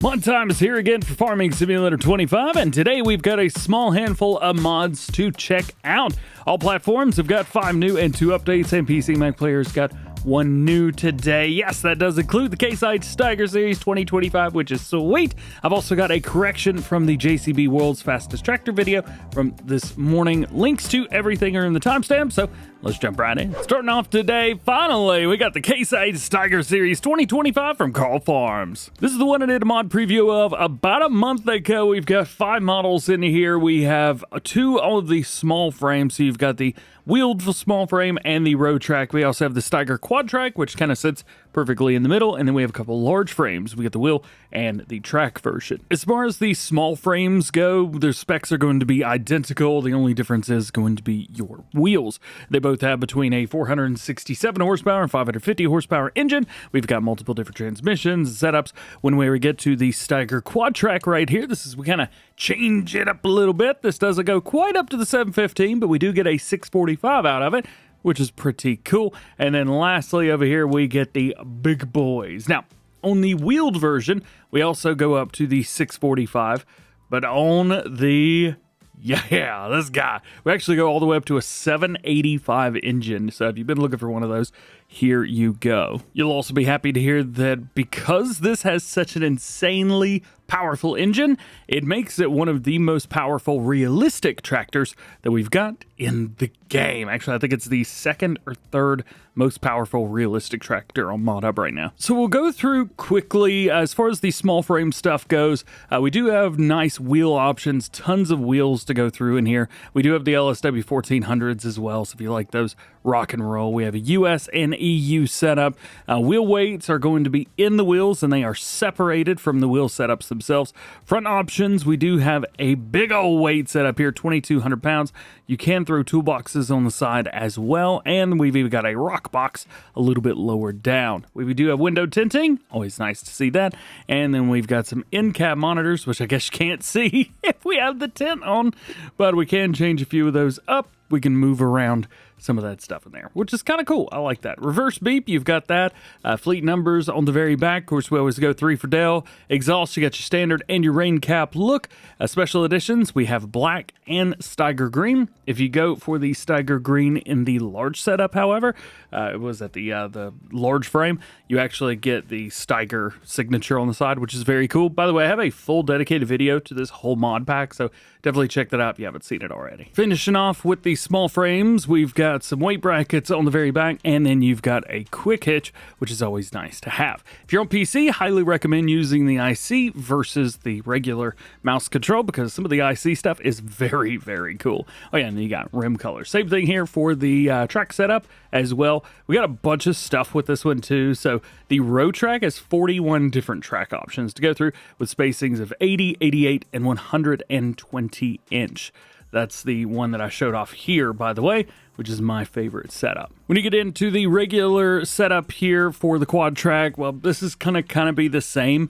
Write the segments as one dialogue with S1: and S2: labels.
S1: Mod Time is here again for Farming Simulator 25, and today we've got a small handful of mods to check out. All platforms have got 5 new and 2 updates, and PC Mac players got 1 new today. Yes, that does include the K-Side Steiger Series 2025, which is sweet. I've also got a correction from the JCB World's Fastest Tractor video from this morning. Links to everything are in the timestamp, so let's jump right in. Starting off today, finally, we got the K-Side Steiger Series 2025 from Carl Farms. This is the one I did a mod preview of about a month ago. We've got 5 models in here. We have 2 of the small frames, so you've got the wheeled small frame and the road track. We also have the Steiger quad track, which kind of sits perfectly in the middle, and then we have a couple large frames. We get the wheel and the track version. As far as the small frames go, their specs are going to be identical. The only difference is going to be your wheels. They both have between a 467 horsepower and 550 horsepower engine. We've got multiple different transmissions and setups. When we get to the Steiger quad track right here, we kind of change it up a little bit. This doesn't go quite up to the 715, but we do get a 645 out of it, which is pretty cool. And then lastly over here, we get the big boys. Now, on the wheeled version, we also go up to the 645, but on the, this guy, we actually go all the way up to a 785 engine. So if you've been looking for one of those, here you go. You'll also be happy to hear that because this has such an insanely powerful engine, it makes it one of the most powerful realistic tractors that we've got in the game. Actually, I think it's the 2nd or 3rd most powerful realistic tractor on ModHub right now. So we'll go through quickly. As far as the small frame stuff goes, we do have nice wheel options, tons of wheels to go through in here. We do have the LSW 1400s as well, so if you like those rock and roll. We have a US and EU setup. Wheel weights are going to be in the wheels, and they are separated from the wheel setups themselves. Front options, we do have a big old weight setup here, 2,200 pounds. You can throw toolboxes on the side as well, and we've even got a rock box a little bit lower down. We do have window tinting, always nice to see that. And then we've got some in-cab monitors, which I guess you can't see if we have the tint on, but we can change a few of those up. We can move around some of that stuff in there, which is kind of cool. I like that. Reverse beep, you've got that. Fleet numbers on the very back. Of course, we always go 3 for Dell. Exhaust, you got your standard and your rain cap look. Special editions, we have black and Steiger green. If you go for the Steiger green in the large setup, however, it was at the large frame, you actually get the Steiger signature on the side, which is very cool. By the way, I have a full dedicated video to this whole mod pack, so definitely check that out if you haven't seen it already. Finishing off with the small frames, we've got some weight brackets on the very back, and then you've got a quick hitch, which is always nice to have. If you're on PC, highly recommend using the IC versus the regular mouse control, because some of the IC stuff is very, very cool. Oh yeah, and then you got rim color. Same thing here for the track setup as well. We got a bunch of stuff with this one too. So the road track has 41 different track options to go through with spacings of 80, 88, and 120 inch. That's the one that I showed off here, by the way, which is my favorite setup. When you get into the regular setup here for the quad track, well, this is gonna kind of be the same.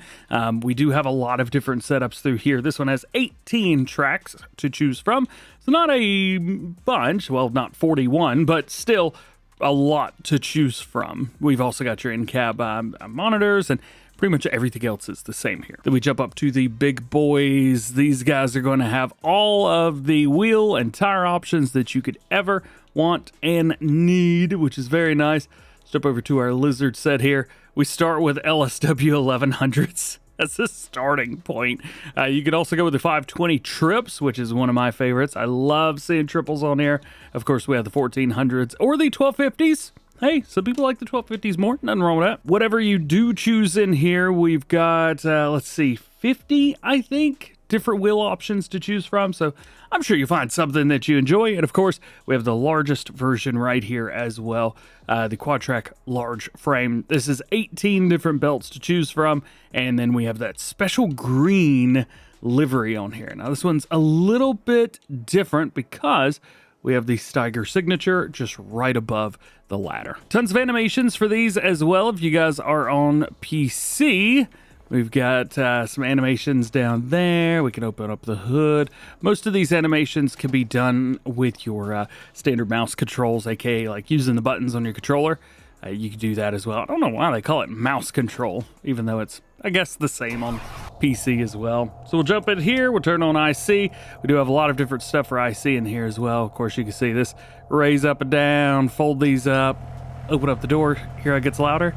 S1: We do have a lot of different setups through here. This one has 18 tracks to choose from. So not a bunch, well, not 41, but still a lot to choose from. We've also got your in-cab monitors, and pretty much everything else is the same here. Then we jump up to the big boys. These guys are going to have all of the wheel and tire options that you could ever want and need, which is very nice. Step over to our lizard set here. We start with LSW 1100s. That's the starting point. You could also go with the 520 trips, which is one of my favorites. I love seeing triples on here. Of course, we have the 1400s or the 1250s. Hey, some people like the 1250s more. Nothing wrong with that. Whatever you do choose in here, we've got, let's see, 50, I think, different wheel options to choose from. So I'm sure you'll find something that you enjoy. And of course, we have the largest version right here as well. The Quadtrack large frame. This is 18 different belts to choose from. And then we have that special green livery on here. Now this one's a little bit different because we have the Steiger signature just right above the ladder. Tons of animations for these as well. If you guys are on PC, we've got some animations down there. We can open up the hood. Most of these animations can be done with your standard mouse controls, aka like using the buttons on your controller. you can do that as well. I don't know why they call it mouse control, even though it's, I guess, the same on PC as well. So we'll jump in here, we'll turn on IC. We do have a lot of different stuff for IC in here as well. Of course, you can see this raise up and down, fold these up, open up the door. Hear how it gets louder?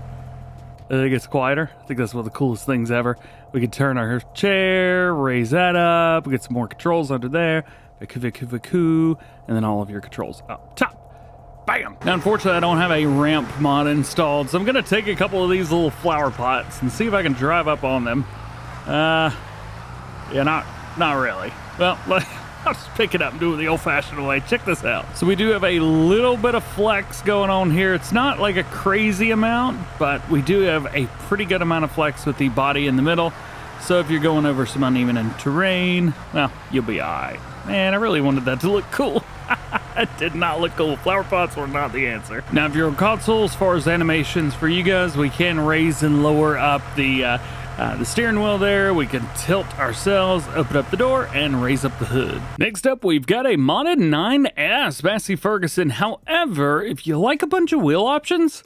S1: It gets quieter. I think that's one of the coolest things ever. We can turn our chair, raise that up, we get some more controls under there, and then all of your controls up top. Bam! Now, unfortunately, I don't have a ramp mod installed, so I'm going to take a couple of these little flower pots and see if I can drive up on them. Yeah, not really. Well, I'll just pick it up and do it the old-fashioned way. Check this out. So we do have a little bit of flex going on here. It's not like a crazy amount, but we do have a pretty good amount of flex with the body in the middle. So if you're going over some uneven terrain, well, you'll be all right. Man, I really wanted that to look cool. It did not look cool. Flower pots were not the answer. Now, if you're on console, as far as animations for you guys, we can raise and lower up the steering wheel there. We can tilt ourselves, open up the door, and raise up the hood. Next up, we've got a modded 9S Massey Ferguson. However, if you like a bunch of wheel options,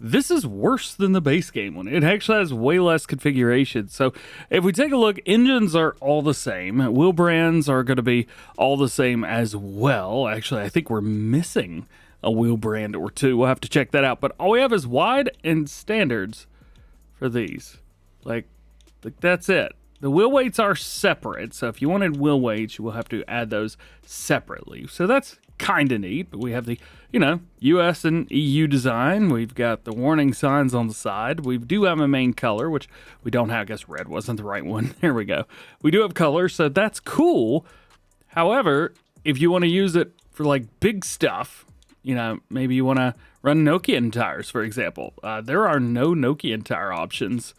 S1: this is worse than the base game one. It actually has way less configuration. So if we take a look, engines are all the same. Wheel brands are going to be all the same as well. Actually, I think we're missing a wheel brand or two. We'll have to check that out. But all we have is wide and standards for these. Like that's it. The wheel weights are separate. So if you wanted wheel weights, you will have to add those separately. So that's kind of neat. But we have the, US and EU design. We've got the warning signs on the side. We do have a main color, which we don't have. I guess red wasn't the right one. There we go. We do have color, so that's cool. However, if you want to use it for like big stuff, maybe you want to run Nokian tires, for example. There are no Nokian tire options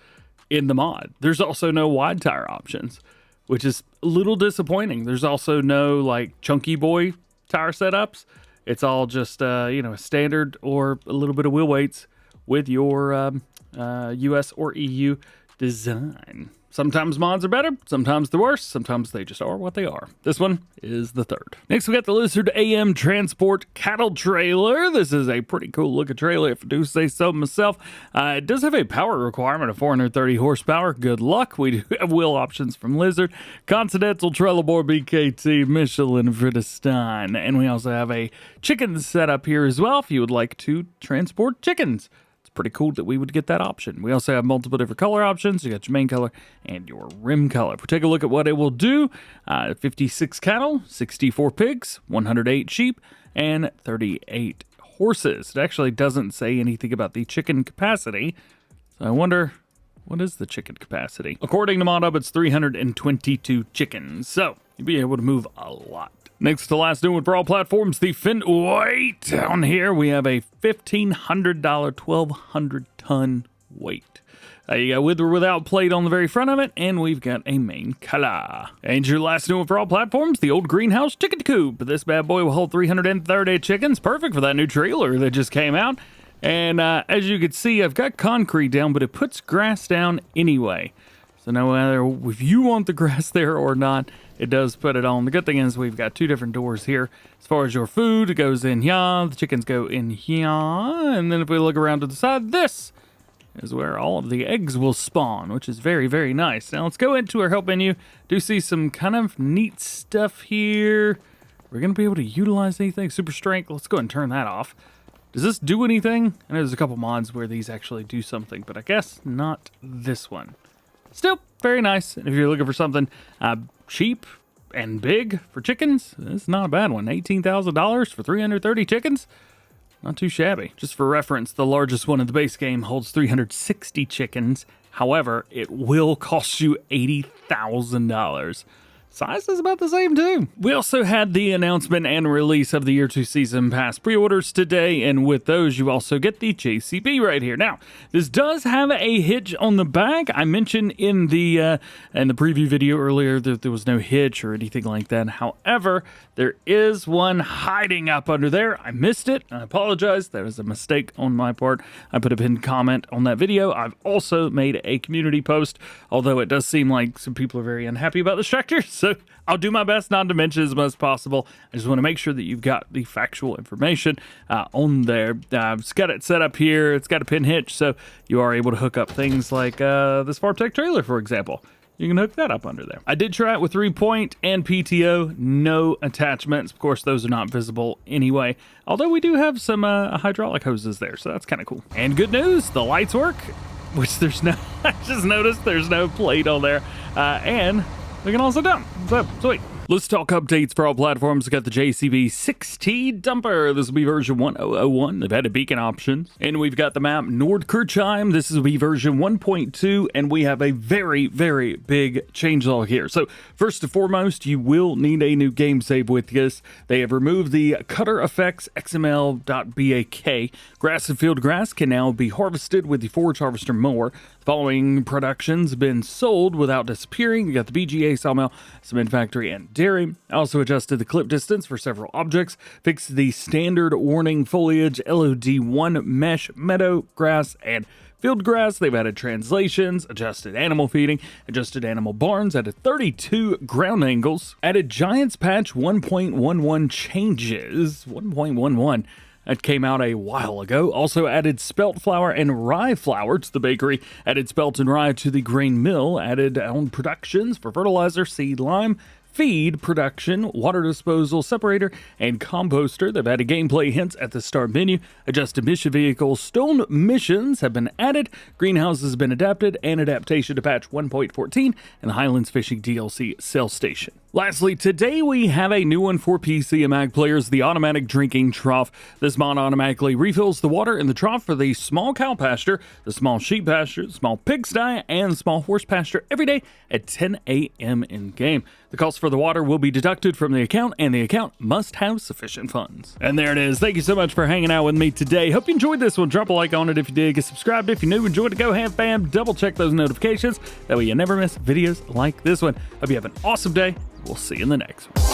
S1: in the mod. There's also no wide tire options, which is a little disappointing. There's also no like chunky boy tire setups. It's all just a standard or a little bit of wheel weights with your US or EU design. Sometimes mods are better, sometimes they're worse, sometimes they just are what they are. This one is the third. Next, we got the Lizard AM Transport Cattle Trailer. This is a pretty cool looking trailer, if I do say so myself. It does have a power requirement of 430 horsepower. Good luck. We do have wheel options from Lizard, Continental, Trelleborg, BKT, Michelin, Friedestein. And we also have a chicken setup here as well if you would like to transport chickens. Pretty cool that we would get that option. We also have multiple different color options. You got your main color and your rim color. If we take a look at what it will do, 56 cattle, 64 pigs, 108 sheep, and 38 horses. It actually doesn't say anything about the chicken capacity. So I wonder, what is the chicken capacity? According to ModHub, it's 322 chickens. So you'll be able to move a lot. Next to last new one for all platforms, the Fendt Weight. Down here, we have a $1,500 1,200-ton weight. You got with or without plate on the very front of it, and we've got a main color. And your last new one for all platforms, the old greenhouse chicken coop. This bad boy will hold 330 chickens, perfect for that new trailer that just came out. And as you can see, I've got concrete down, but it puts grass down anyway. So no matter if you want the grass there or not, it does put it on. The good thing is we've got two different doors here. As far as your food, it goes in here. The chickens go in here. And then if we look around to the side, this is where all of the eggs will spawn, which is very, very nice. Now let's go into our help menu. Do see some kind of neat stuff here. We're going to be able to utilize anything. Super strength. Let's go ahead and turn that off. Does this do anything? I know there's a couple mods where these actually do something, but I guess not this one. Still, very nice. And if you're looking for something cheap and big for chickens, it's not a bad one. $18,000 for 330 chickens? Not too shabby. Just for reference, the largest one in the base game holds 360 chickens. However, it will cost you $80,000. Size is about the same too. We also had the announcement and release of the Year 2 Season Pass pre-orders today, and with those you also get the JCB right here. Now, this does have a hitch on the back. I mentioned in the preview video earlier that there was no hitch or anything like that. However, there is one hiding up under there. I missed it. I apologize. That was a mistake on my part. I put a pinned comment on that video. I've also made a community post, although it does seem like some people are very unhappy about this tractor. So I'll do my best not to mention as much as possible. I just want to make sure that you've got the factual information on there. It's got it set up here. It's got a pin hitch, so you are able to hook up things like this Farm Tech trailer, for example. You can hook that up under there. I did try it with 3-point and PTO, no attachments. Of course, those are not visible anyway, although we do have some hydraulic hoses there, so that's kind of cool. And good news, the lights work, which there's no, I just noticed there's no plate on there, and we can also dump, so sweet. Let's talk updates for all platforms. We've got the JCB 6T dumper. This will be version 1001. They've added beacon options. And we've got the map Nordkirchen. This will be version 1.2. And we have a very, very big changelog here. So first and foremost, you will need a new game save with this. They have removed the cutter effects XML.BAK. Grass and field grass can now be harvested with the forage harvester mower. The following productions have been sold without disappearing. You got the BGA sawmill, cement factory, and dairy. Also adjusted the clip distance for several objects. Fixed the standard warning foliage LOD1 mesh meadow grass and field grass. They've added translations, adjusted animal feeding, adjusted animal barns, added 32 ground angles, added Giants Patch 1.11 changes. 1.11. That came out a while ago. Also added spelt flour and rye flour to the bakery. Added spelt and rye to the grain mill. Added own productions for fertilizer, seed, lime, feed production, water disposal, separator, and composter. They've added gameplay hints at the start menu. Adjusted mission vehicles. Stone missions have been added. Greenhouses have been adapted, and adaptation to patch 1.14 and the Highlands Fishing DLC sell station. Lastly, today we have a new one for PC and Mac players, the automatic drinking trough. This mod automatically refills the water in the trough for the small cow pasture, the small sheep pasture, the small pigsty, and small horse pasture every day at 10 a.m. in game. The cost for the water will be deducted from the account, and the account must have sufficient funds. And there it is. Thank you so much for hanging out with me today. Hope you enjoyed this one. Drop a like on it if you did. Get subscribed if you're new. Enjoy the JCB fam. Double check those notifications. That way you never miss videos like this one. Hope you have an awesome day. We'll see you in the next one.